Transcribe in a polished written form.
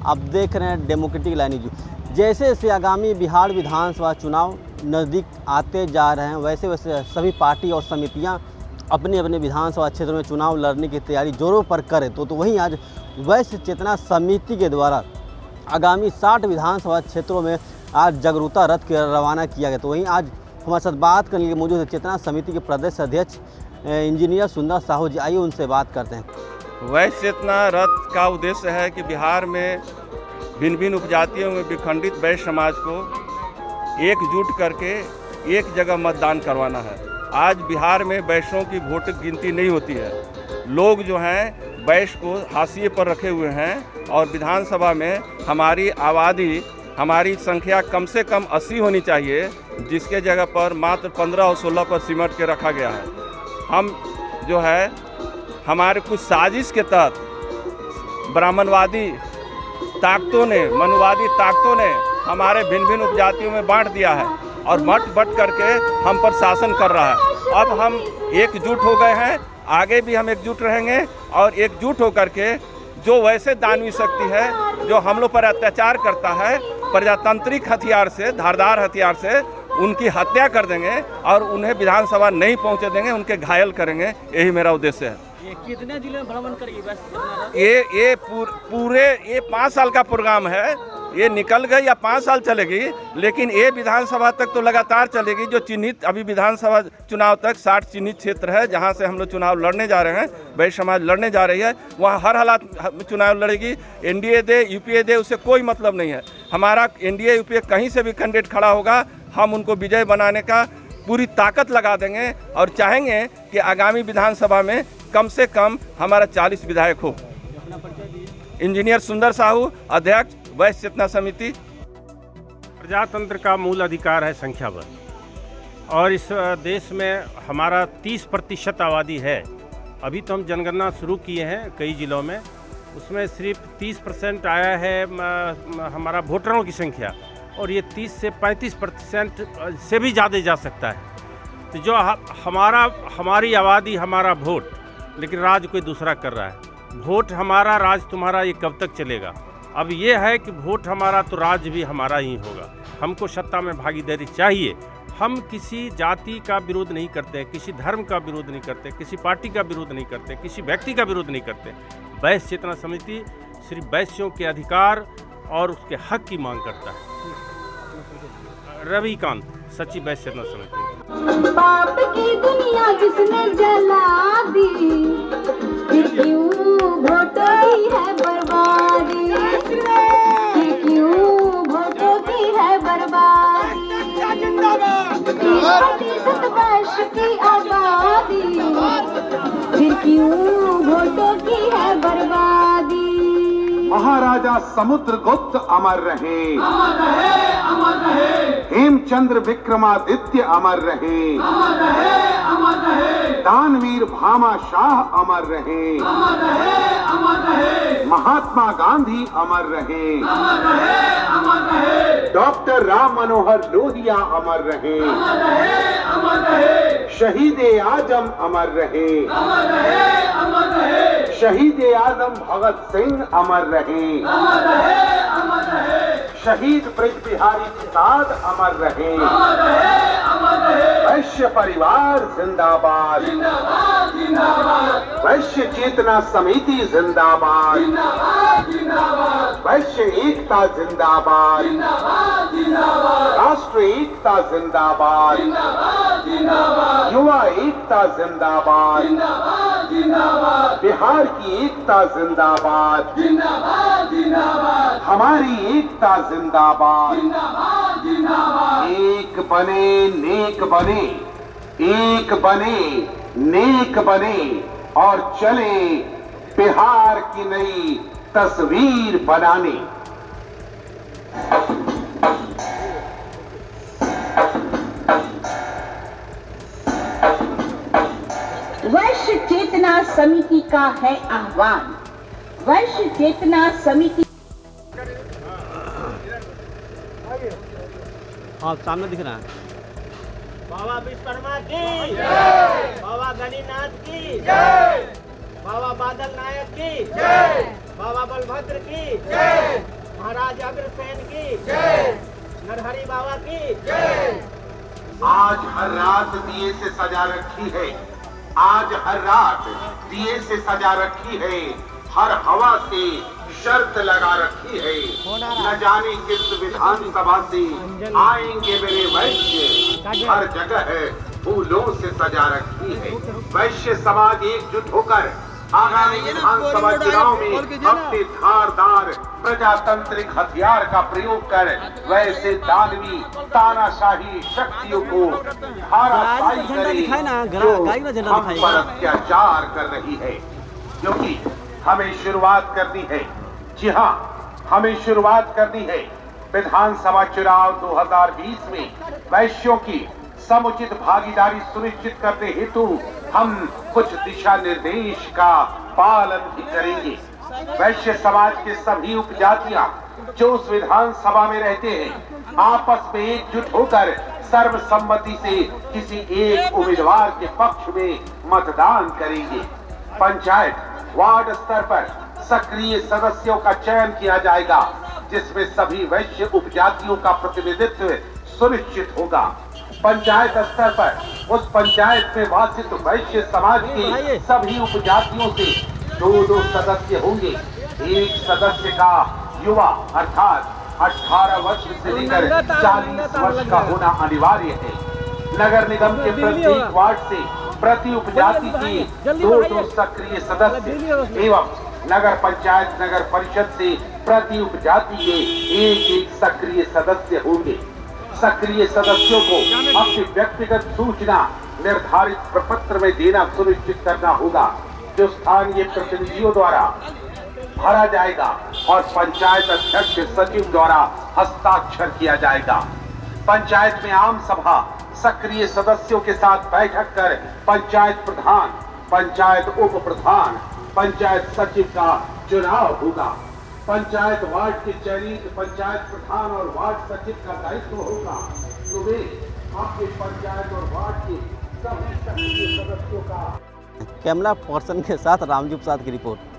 आप देख रहे हैं डेमोक्रेटिक लाइन न्यूज। जैसे जैसे आगामी बिहार विधानसभा चुनाव नज़दीक आते जा रहे हैं, वैसे वैसे सभी पार्टी और समितियां अपने अपने विधानसभा क्षेत्र में चुनाव लड़ने की तैयारी जोरों पर करें। तो वहीं आज वैश्य चेतना समिति के द्वारा आगामी 60 विधानसभा क्षेत्रों में आज जागरूकता रथ के रवाना किया गया। तो वहीं आज हमारे साथ बात करने के लिए मौजूद है चेतना समिति के प्रदेश अध्यक्ष इंजीनियर सुंदर साहू जी। आइए उनसे बात करते हैं। वैश्य चेतना रथ का उद्देश्य है कि बिहार में भिन्न भिन्न उपजातियों में विखंडित वैश्य समाज को एकजुट करके एक जगह मतदान करवाना है। आज बिहार में वैश्यों की वोट गिनती नहीं होती है। लोग जो हैं वैश्य को हाशिए पर रखे हुए हैं और विधानसभा में हमारी आबादी, हमारी संख्या कम से कम 80 होनी चाहिए, जिसके जगह पर मात्र 15 और 16 पर सिमट के रखा गया है। हम जो है हमारे कुछ साजिश के तहत ब्राह्मणवादी ताकतों ने, मनुवादी ताकतों ने हमारे भिन्न भिन्न उपजातियों में बांट दिया है और बट करके हम पर शासन कर रहा है। अब हम एकजुट हो गए हैं, आगे भी हम एकजुट रहेंगे और एकजुट होकर के जो वैसे दानवी शक्ति है जो हम लोग पर अत्याचार करता है, प्रजातांत्रिक हथियार से, धारदार हथियार से उनकी हत्या कर देंगे और उन्हें विधानसभा नहीं पहुंचे देंगे, उनके घायल करेंगे। यही मेरा उद्देश्य है। ये कितने जिले में भ्रमण करेगी? ये पूरे 5 साल का प्रोग्राम है। ये निकल गई या 5 साल चलेगी, लेकिन ये विधानसभा तक तो लगातार चलेगी। जो चिन्हित अभी विधानसभा चुनाव तक 60 चिन्हित क्षेत्र है जहां से हम लोग चुनाव लड़ने जा रहे हैं, वैश्य समाज लड़ने जा रही है, वहां हर हालात चुनाव लड़ेगी। एनडीए दे, यूपीए दे, उससे कोई मतलब नहीं है। हमारा एनडीए यूपीए कहीं से भी कैंडिडेट खड़ा होगा, हम उनको विजय बनाने का पूरी ताकत लगा देंगे और चाहेंगे कि आगामी विधानसभा में कम से कम हमारा 40 विधायक हो। इंजीनियर सुंदर साहू, अध्यक्ष वैश्य चेतना समिति। प्रजातंत्र का मूल अधिकार है संख्या बल, और इस देश में हमारा 30% आबादी है। अभी तो हम जनगणना शुरू किए हैं कई जिलों में, उसमें सिर्फ 30% आया है हमारा वोटरों की संख्या, और ये 30 से 35% से भी ज़्यादा जा सकता है। तो जो हमारी आबादी, हमारा वोट, लेकिन राज कोई दूसरा कर रहा है। वोट हमारा, राज तुम्हारा, ये कब तक चलेगा? अब ये है कि वोट हमारा तो राज भी हमारा ही होगा। हमको सत्ता में भागीदारी चाहिए। हम किसी जाति का विरोध नहीं करते, किसी धर्म का विरोध नहीं करते, किसी पार्टी का विरोध नहीं करते, किसी व्यक्ति का विरोध नहीं करते। वैश्य चेतना समिति सिर्फ वैश्यों के अधिकार और उसके हक की मांग करता है। रविकांत, सचिव वैश्य चेतना समिति। पाप की दुनिया किसने जला दी, क्यों वोटों की है बर्बादी, क्यों वोटों की है बर्बादी, 30% वैश्य की आबादी, फिर क्यों वोटों की है बर्बादी। महाराजा समुद्रगुप्त अमर रहे, अमर रहे, अमर रहे। हेमचंद्र विक्रमादित्य अमर रहे, अमर रहे, अमर रहे। दानवीर भामा शाह अमर रहे, अमर रहे, अमर रहे। महात्मा गांधी अमर रहे, अमर रहे, अमर रहे। डॉक्टर राम मनोहर लोहिया अमर रहे, अमर रहे, अमर रहे। शहीद आजम अमर रहे, अमर रहे, अमर रहे। शहीद आजम भगत सिंह अमर रहे, अमर रहे, अमर रहे। शहीद ब्रज बिहारी प्रसाद अमर रहे, अमर रहे, अमर रहे। वैश्य परिवार जिंदाबाद, जिंदाबाद, जिंदाबाद। वैश्य चेतना समिति जिंदाबाद, जिंदाबाद, जिंदाबाद। वैश्य एकता जिंदाबाद, जिंदाबाद, जिंदाबाद। राष्ट्र एकता जिंदाबाद, जिंदाबाद, जिंदाबाद। युवा एकता जिंदाबाद, जिंदाबाद, जिंदाबाद। बिहार की एकता जिंदाबाद, जिंदाबाद, जिंदाबाद। हमारी एकता जिंदाबाद, जिंदाबाद, जिंदाबाद। एक बने नेक बने, एक बने नेक बने और चले बिहार की नई तस्वीर बनाने। वैश्य चेतना समिति का है आह्वान। वैश्य चेतना समिति हाँ, सामने दिख रहा है। बाबा विश्वकर्मा की जय, बाबा गणिनाथ की जय, बाबा बादल नायक की जय। बाबा बलभद्र की जय, महाराज अग्रसेन की जय, नरहरि बाबा की जय। आज हर रात दिए से सजा रखी है, आज हर रात दिए से सजा रखी है, हर हवा से शर्त लगा रखी है, न जाने किस विधानसभा से आएंगे मेरे वैश्य, हर जगह फूलों से सजा रखी है। वैश्य समाज एकजुट होकर आगामी विधानसभा चुनाव में अपने धारदार प्रजातांत्रिक हथियार का प्रयोग कर वैसे दानवी तानाशाही शक्तियों को धाराशायी करे जो हम पर अत्याचार कर रही है। क्योंकि हमें शुरुआत करनी है, जी हाँ, हमें शुरुआत करनी है विधानसभा चुनाव 2020 में वैश्यों की समुचित भागीदारी सुनिश्चित करने हेतु हम कुछ दिशा निर्देश का पालन भी करेंगे। वैश्य समाज के सभी उपजातियां जो उस विधानसभा में रहते हैं आपस में एकजुट होकर सर्वसम्मति से किसी एक उम्मीदवार के पक्ष में मतदान करेंगे। पंचायत वार्ड स्तर पर सक्रिय सदस्यों का चयन किया जाएगा, जिसमें सभी वैश्य उपजातियों का प्रतिनिधित्व सुनिश्चित होगा। पंचायत स्तर पर उस पंचायत में वासित वैश्य समाज के सभी उपजातियों से 2-2 सदस्य होंगे। एक सदस्य का युवा अर्थात 18 वर्ष से लेकर 40 वर्ष का होना अनिवार्य है। नगर निगम के प्रत्येक वार्ड से प्रति उपजाति के 2-2 सक्रिय सदस्य एवं नगर पंचायत नगर परिषद से प्रति उपजाति के 1-1 सक्रिय सदस्य होंगे। सक्रिय सदस्यों को अपनी व्यक्तिगत सूचना निर्धारित प्रपत्र में देना सुनिश्चित करना होगा, जो स्थानीय प्रतिनिधियों द्वारा भरा जाएगा और पंचायत अध्यक्ष सचिव द्वारा हस्ताक्षर किया जाएगा। पंचायत में आम सभा सक्रिय सदस्यों के साथ बैठक कर पंचायत प्रधान, पंचायत उप प्रधान, पंचायत सचिव का चुनाव होगा। पंचायत वार्ड के चयनित पंचायत प्रधान और वार्ड सचिव का दायित्व होगा, तो वे आपके पंचायत और वार्ड के सभी सक्रिय सदस्यों का। कैमरा पर्सन के साथ रामजी प्रसाद की रिपोर्ट।